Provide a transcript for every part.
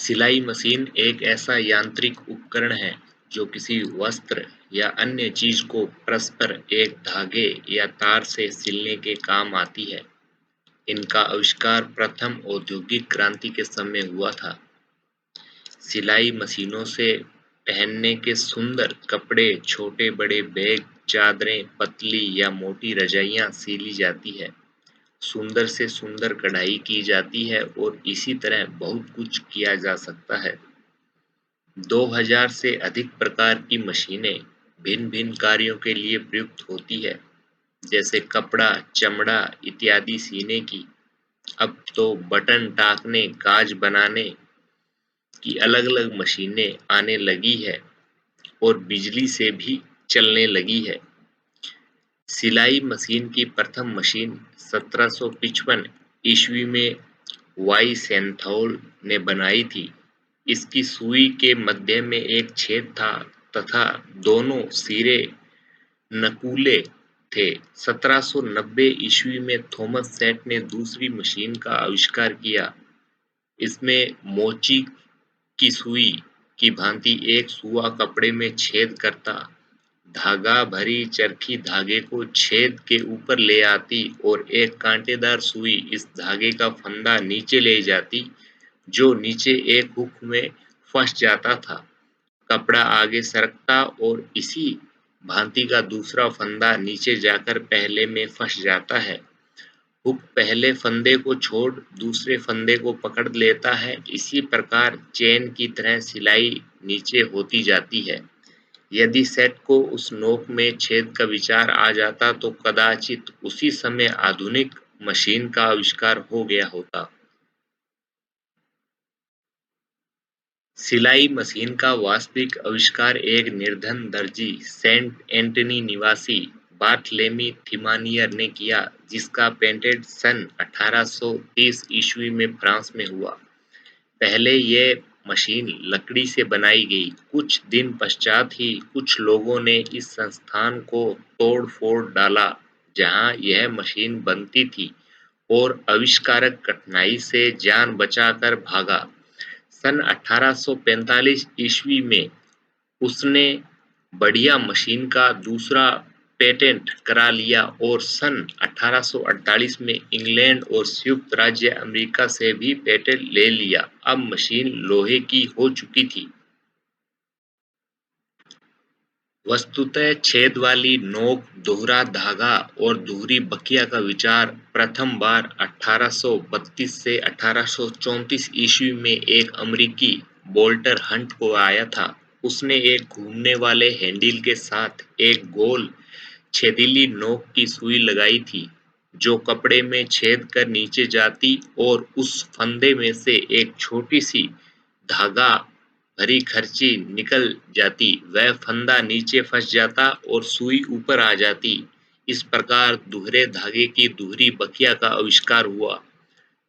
सिलाई मशीन एक ऐसा यांत्रिक उपकरण है जो किसी वस्त्र या अन्य चीज को परस्पर एक धागे या तार से सिलने के काम आती है। इनका आविष्कार प्रथम औद्योगिक क्रांति के समय हुआ था। सिलाई मशीनों से पहनने के सुंदर कपड़े, छोटे बड़े बैग, चादरें, पतली या मोटी रजाइयां सिली जाती है। सुंदर से सुंदर कढ़ाई की जाती है और इसी तरह बहुत कुछ किया जा सकता है। 2000 से अधिक प्रकार की मशीनें भिन्न-भिन्न कार्यों के लिए प्रयुक्त होती है, जैसे कपड़ा, चमड़ा इत्यादि सीने की। अब तो बटन टाँकने, काज बनाने की अलग-अलग मशीनें आने लगी है और बिजली से भी चलने लगी है। सिलाई मशीन की प्रथम मशीन 1755 ईस्वी में वाइसेंथॉल ने बनाई थी। इसकी सुई के मध्य में एक छेद था तथा दोनों सिरे नकूले थे। 1790 ईस्वी में थॉमस सेट ने दूसरी मशीन का आविष्कार किया। इसमें मोची की सुई की भांति एक सुआ कपड़े में छेद करता, धागा भरी चरखी धागे को छेद के ऊपर ले आती और एक कांटेदार सुई इस धागे का फंदा नीचे ले जाती, जो नीचे एक हुक में फंस जाता था। कपड़ा आगे सरकता और इसी भांति का दूसरा फंदा नीचे जाकर पहले में फंस जाता है। हुक पहले फंदे को छोड़ दूसरे फंदे को पकड़ लेता है। इसी प्रकार चेन की तरह सिलाई नीचे होती जाती है। यदि सेट को उस नोक में छेद का विचार आ जाता तो कदाचित उसी समय आधुनिक मशीन का आविष्कार हो गया होता। सिलाई मशीन का वास्तविक आविष्कार एक निर्धन दर्जी, सेंट एंटनी निवासी बार्थलेमी थिमानियर ने किया, जिसका पेटेंट सन 1830 ईस्वी में फ्रांस में हुआ। पहले यह मशीन लकड़ी से बनाई गई। कुछ दिन पश्चात ही कुछ लोगों ने इस संस्थान को तोड़-फोड़ डाला जहां यह मशीन बनती थी और आविष्कारक कठिनाई से जान बचाकर भागा। सन 1845 ईस्वी में उसने बढ़िया मशीन का दूसरा पेटेंट करा लिया और सन 1848 में इंग्लैंड और संयुक्त राज्य अमेरिका से भी पेटेंट ले लिया। अब मशीन लोहे की हो चुकी थी। वस्तुतः छेद वाली नोक, दोहरा धागा और दोहरी बखिया का विचार प्रथम बार 1832 से 1834 ईस्वी में एक अमेरिकी वॉल्टर हंट को आया था। उसने एक घूमने वाले हैंडल के साथ एक गोल छेदीली नोक की सुई लगाई थी, जो कपड़े में छेद कर नीचे जाती और उस फंदे में से एक छोटी सी धागा भरी खर्ची निकल जाती। वह फंदा नीचे फंस जाता और सुई ऊपर आ जाती। इस प्रकार दोहरे धागे की दोहरी बखिया का आविष्कार हुआ।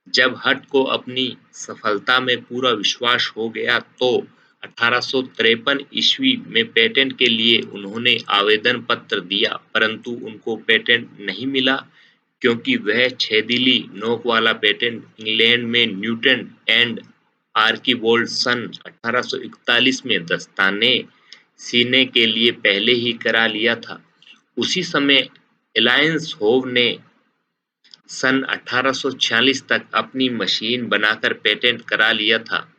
जब हट को अपनी सफलता में पूरा विश्वास हो गया तो 1853 ईस्वी में पेटेंट के लिए उन्होंने आवेदन पत्र दिया, परंतु उनको पेटेंट नहीं मिला क्योंकि वह छेदीली नोक वाला पेटेंट इंग्लैंड में न्यूटन एंड आर्कीबोल्ड सन 1841 में दस्ताने सीने के लिए पहले ही करा लिया था। उसी समय एलायंस होव ने सन 1846 तक अपनी मशीन बनाकर पेटेंट करा लिया था।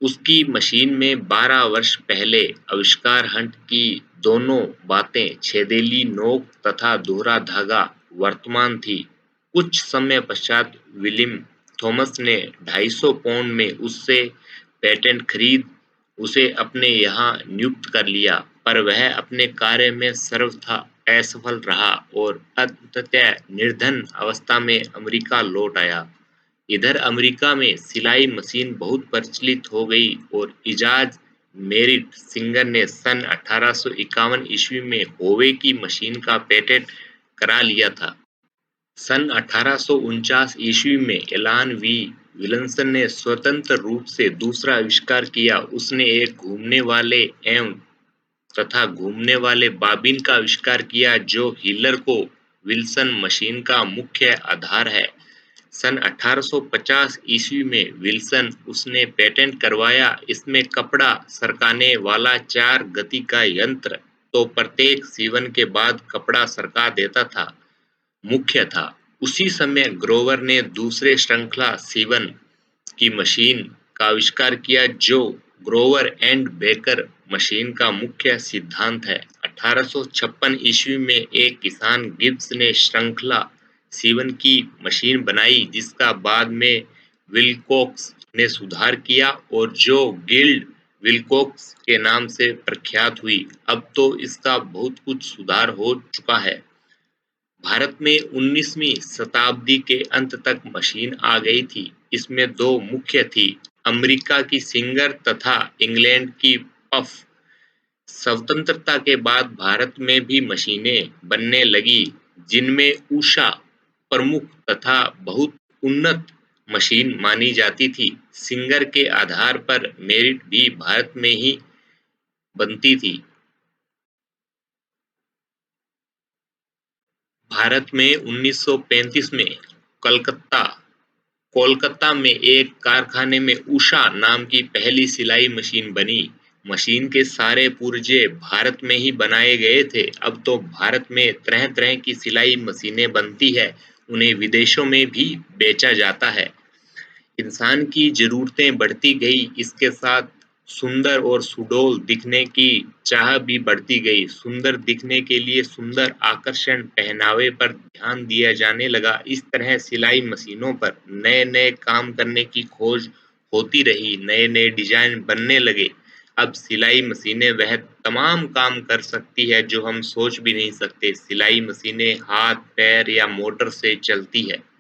उसकी मशीन में 12 वर्ष पहले आविष्कार हंट की दोनों बातें, छेदीली नोक तथा दोहरा धागा, वर्तमान थी। कुछ समय पश्चात विलियम थॉमस ने 250 पाउंड में उससे पेटेंट खरीद उसे अपने यहाँ नियुक्त कर लिया, पर वह अपने कार्य में सर्वथा असफल रहा और अंततः निर्धन अवस्था में अमेरिका लौट आया। इधर अमेरिका में सिलाई मशीन बहुत प्रचलित हो गई और इजाज मेरिट सिंगर ने सन 1851 ईस्वी में होवे की मशीन का पेटेंट करा लिया था। सन 1849 ईस्वी में एलन वी विल्सन ने स्वतंत्र रूप से दूसरा आविष्कार किया। उसने एक घूमने वाले एवं तथा घूमने वाले बाबिन का आविष्कार किया जो हीलर को विल्सन मशीन का मुख्य आधार है। सन 1850 ईस्वी में विल्सन उसने पेटेंट करवाया। इसमें कपड़ा सरकाने वाला 4 गति का यंत्र तो प्रत्येक सीवन के बाद कपड़ा सरका देता था मुख्य था। उसी समय ग्रोवर ने दूसरे श्रृंखला सीवन की मशीन का आविष्कार किया जो ग्रोवर एंड बेकर मशीन का मुख्य सिद्धांत है। 1856 ईस्वी में एक किसान गिब्स ने श्रृंखला सीवन की मशीन बनाई जिसका बाद में विलकोक्स ने सुधार किया और जो गिल्ड विलकोक्स के नाम से प्रख्यात हुई। अब तो इसका बहुत कुछ सुधार हो चुका है। भारत में 19वीं शताब्दी के अंत तक मशीन आ गई थी। इसमें दो मुख्य थी, अमेरिका की सिंगर तथा इंग्लैंड की पफ। स्वतंत्रता के बाद भारत में भी मशीनें बनने लगी जिनमें उषा प्रमुख तथा बहुत उन्नत मशीन मानी जाती थी। सिंगर के आधार पर मेरिट भी भारत में ही बनती थी। भारत में 1935 में कलकत्ता कोलकाता में एक कारखाने में उषा नाम की पहली सिलाई मशीन बनी। मशीन के सारे पुर्जे भारत में ही बनाए गए थे। अब तो भारत में तरह तरह की सिलाई मशीनें बनती है, उन्हें विदेशों में भी बेचा जाता है। इंसान की ज़रूरतें बढ़ती गई, इसके साथ सुंदर और सुडौल दिखने की चाह भी बढ़ती गई। सुंदर दिखने के लिए सुंदर आकर्षण पहनावे पर ध्यान दिया जाने लगा। इस तरह सिलाई मशीनों पर नए-नए काम करने की खोज होती रही, नए-नए डिजाइन बनने लगे। अब सिलाई मशीनें वह तमाम काम कर सकती है जो हम सोच भी नहीं सकते। सिलाई मशीनें हाथ, पैर या मोटर से चलती है।